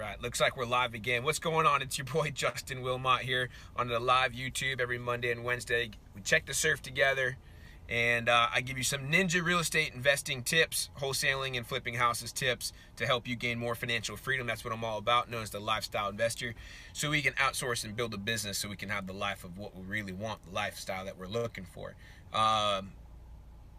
right, looks like we're live again. What's going on? It's your boy Justin Wilmot here on the live YouTube every Monday and Wednesday. We check the surf together, and I give you some ninja real estate investing tips, wholesaling and flipping houses tips to help you gain more financial freedom. That's what I'm all about, known as the lifestyle investor. So we can outsource and build a business so we can have the life of what we really want, the lifestyle that we're looking for.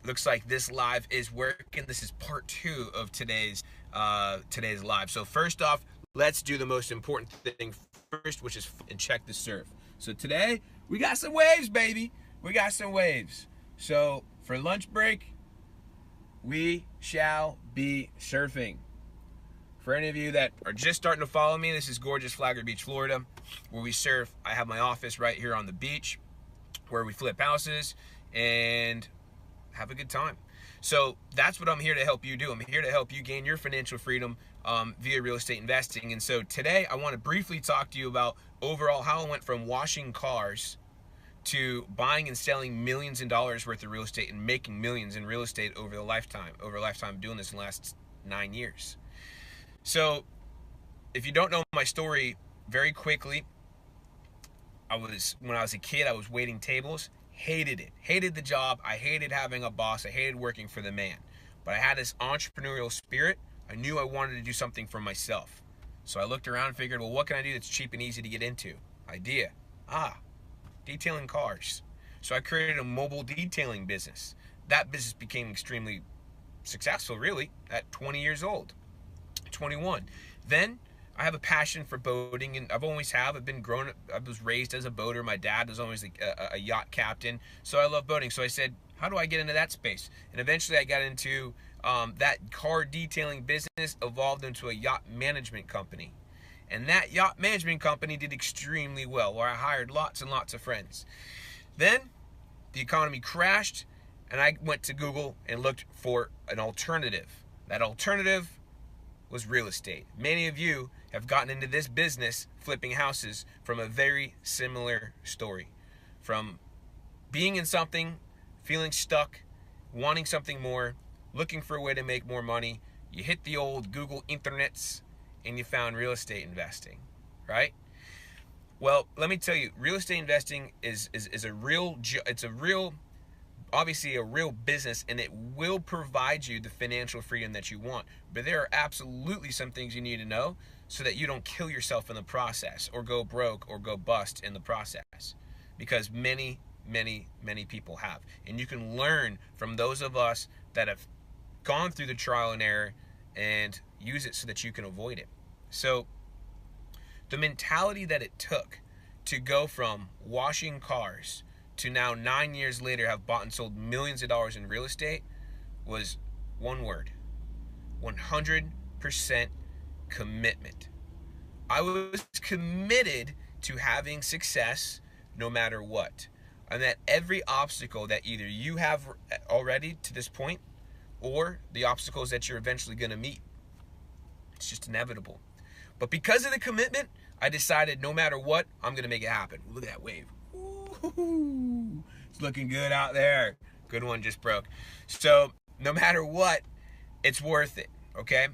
Looks like this live is working. This is part 2 of today's live. So first off, let's do the most important thing first, which is and check the surf. So today we got some waves, baby. We got some waves. So for lunch break, we shall be surfing. For any of you that are just starting to follow me, this is gorgeous Flagler Beach, Florida, where we surf. I have my office right here on the beach, where we flip houses and have a good time. So that's what I'm here to help you do. I'm here to help you gain your financial freedom via real estate investing. And so today I want to briefly talk to you about overall how I went from washing cars to buying and selling millions in dollars worth of real estate and making millions in real estate over a lifetime of doing this in the last 9 years. So if you don't know my story, very quickly, when I was a kid, I was waiting tables. Hated it. Hated the job. I hated having a boss. I hated working for the man. But I had this entrepreneurial spirit. I knew I wanted to do something for myself. So I looked around and figured, well, what can I do that's cheap and easy to get into? Idea. Detailing cars. So I created a mobile detailing business. That business became extremely successful, really, at 20 years old. 21. Then I have a passion for boating, and I've been grown up, I was raised as a boater. My dad was always a yacht captain, so I love boating. So I said, how do I get into that space? And eventually I got into that car detailing business, evolved into a yacht management company. And that yacht management company did extremely well, where I hired lots and lots of friends. Then the economy crashed, and I went to Google and looked for an alternative. That alternative was real estate. Many of you have gotten into this business, flipping houses, from a very similar story. From being in something, feeling stuck, wanting something more, looking for a way to make more money. You hit the old Google internets and you found real estate investing, right? Well, let me tell you, real estate investing is obviously a real business, and it will provide you the financial freedom that you want. But there are absolutely some things you need to know so that you don't kill yourself in the process or go broke or go bust in the process, because many people have. And you can learn from those of us that have gone through the trial and error and use it so that you can avoid it. So the mentality that it took to go from washing cars to now 9 years later have bought and sold millions of dollars in real estate was one word: 100% commitment. I was committed to having success no matter what, and that every obstacle that either you have already to this point or the obstacles that you're eventually going to meet, it's just inevitable. But because of the commitment, I decided no matter what, I'm going to make it happen. Look at that wave. Ooh, it's looking good out there. Good one just broke. So no matter what, it's worth it, okay?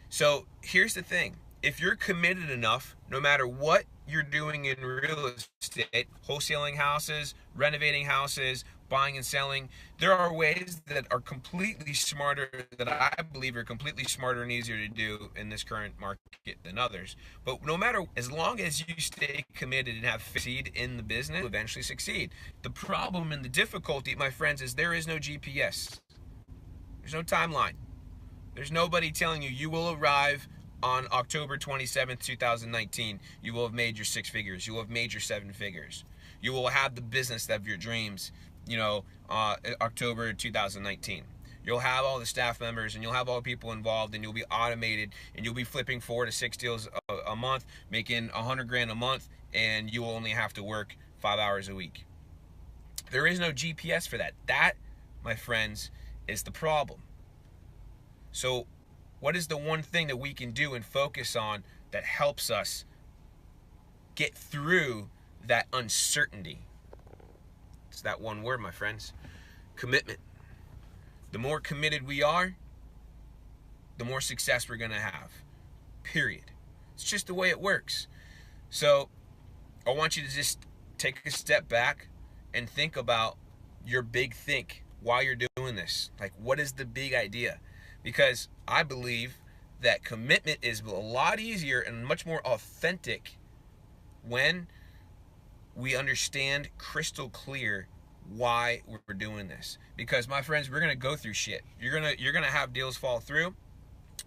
So here's the thing. If you're committed enough, no matter what you're doing in real estate, wholesaling houses, renovating houses, buying and selling, there are ways that are completely smarter, that I believe are completely smarter and easier to do in this current market than others. But no matter, as long as you stay committed and have succeed in the business, you'll eventually succeed. The problem and the difficulty, my friends, is there is no GPS. There's no timeline. There's nobody telling you you will arrive on October 27th, 2019. You will have made your 6 figures. You will have made your 7 figures. You will have the business of your dreams, October 2019. You'll have all the staff members, and you'll have all the people involved, and you'll be automated, and you'll be flipping 4 to 6 deals a month, making $100,000 a month, and you will only have to work 5 hours a week. There is no GPS for that. That, my friends, is the problem. So what is the one thing that we can do and focus on that helps us get through that uncertainty? It's that one word, my friends: commitment. The more committed we are, the more success we're going to have. Period. It's just the way it works. So I want you to just take a step back and think about your big think while you're doing this. Like, what is the big idea? Because I believe that commitment is a lot easier and much more authentic when we understand crystal clear why we're doing this. Because, my friends, we're gonna go through shit. You're gonna have deals fall through.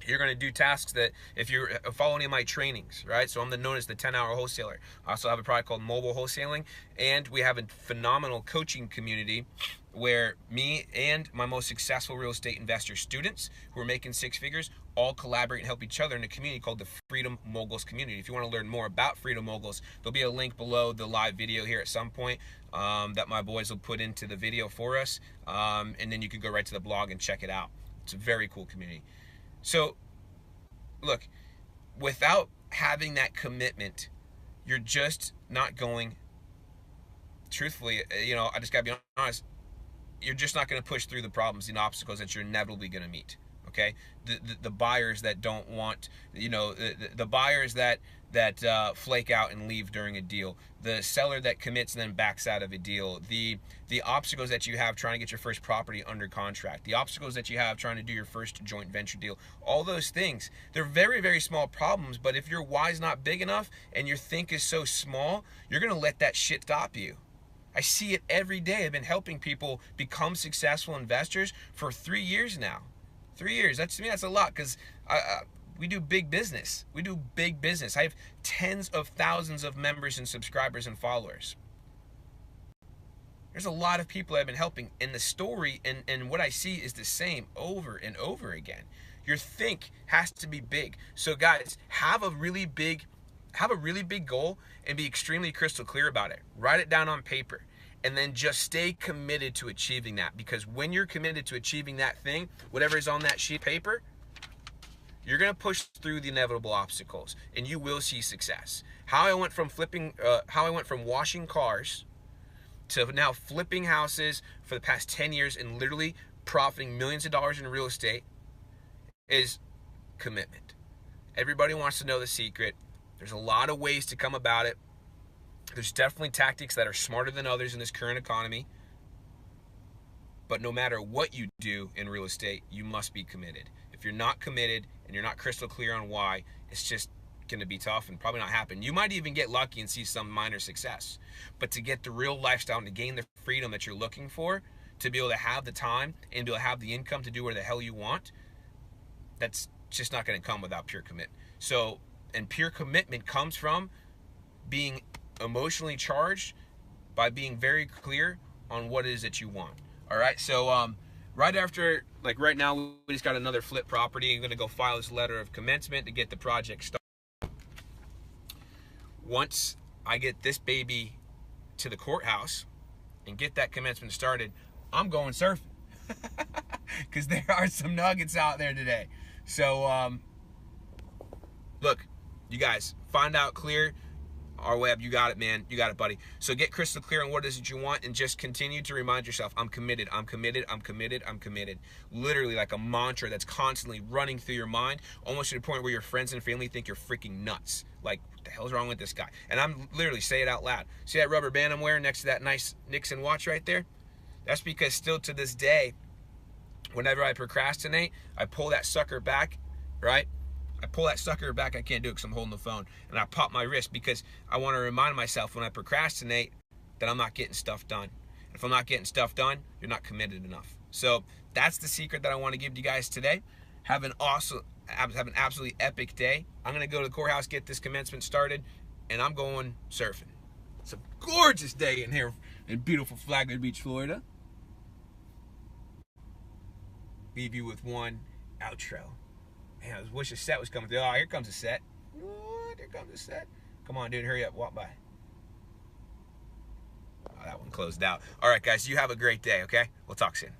You're going to do tasks that, if you're following my trainings, right? So I'm known as the 10-hour wholesaler. I also have a product called Mobile Wholesaling, and we have a phenomenal coaching community where me and my most successful real estate investor students who are making six figures all collaborate and help each other in a community called the Freedom Moguls community. If you want to learn more about Freedom Moguls, there'll be a link below the live video here at some point that my boys will put into the video for us, and then you can go right to the blog and check it out. It's a very cool community. So, look, without having that commitment, you're just not going, truthfully, I just gotta be honest, you're just not going to push through the problems and obstacles that you're inevitably going to meet. Okay, the buyers that don't want, the buyers that flake out and leave during a deal, the seller that commits and then backs out of a deal, the obstacles that you have trying to get your first property under contract, the obstacles that you have trying to do your first joint venture deal, all those things, they're very, very small problems, but if your why's not big enough and your think is so small, you're going to let that shit stop you. I see it every day. I've been helping people become successful investors for 3 years now. 3 years. To me, that's a lot, because we do big business. We do big business. I have tens of thousands of members and subscribers and followers. There's a lot of people I've been helping, and the story and what I see is the same over and over again. Your think has to be big. So guys, have a really big goal and be extremely crystal clear about it. Write it down on paper, and then just stay committed to achieving that. Because when you're committed to achieving that thing, whatever is on that sheet of paper, you're going to push through the inevitable obstacles, and you will see success. How I went from washing cars to now flipping houses for the past 10 years and literally profiting millions of dollars in real estate is commitment. Everybody wants to know the secret. There's a lot of ways to come about it. There's definitely tactics that are smarter than others in this current economy. But no matter what you do in real estate, you must be committed. If you're not committed and you're not crystal clear on why, it's just going to be tough and probably not happen. You might even get lucky and see some minor success. But to get the real lifestyle and to gain the freedom that you're looking for, to be able to have the time and be able to have the income to do whatever the hell you want, that's just not going to come without pure commitment. And pure commitment comes from being emotionally charged by being very clear on what it is that you want. All right. So right after, like right now, we just got another flip property. I'm going to go file this letter of commencement to get the project started. Once I get this baby to the courthouse and get that commencement started, I'm going surfing, because there are some nuggets out there today. So look, you guys, find out clear our web. You got it, man. You got it, buddy. So get crystal clear on what it is that you want, and just continue to remind yourself, I'm committed, I'm committed, I'm committed, I'm committed. Literally like a mantra that's constantly running through your mind, almost to the point where your friends and family think you're freaking nuts. Like, what the hell's wrong with this guy? And I'm literally say it out loud. See that rubber band I'm wearing next to that nice Nixon watch right there? That's because still to this day, whenever I procrastinate, I pull that sucker back, right? I pull that sucker back. I can't do it because I'm holding the phone. And I pop my wrist, because I want to remind myself when I procrastinate that I'm not getting stuff done. And if I'm not getting stuff done, you're not committed enough. So that's the secret that I want to give you guys today. Have an absolutely epic day. I'm going to go to the courthouse, get this commencement started, and I'm going surfing. It's a gorgeous day in here in beautiful Flagler Beach, Florida. Leave you with one outro. Man, I wish a set was coming through. Oh, here comes a set. What? Here comes a set. Come on, dude. Hurry up. Walk by. Oh, that one closed out. All right, guys. You have a great day, okay? We'll talk soon.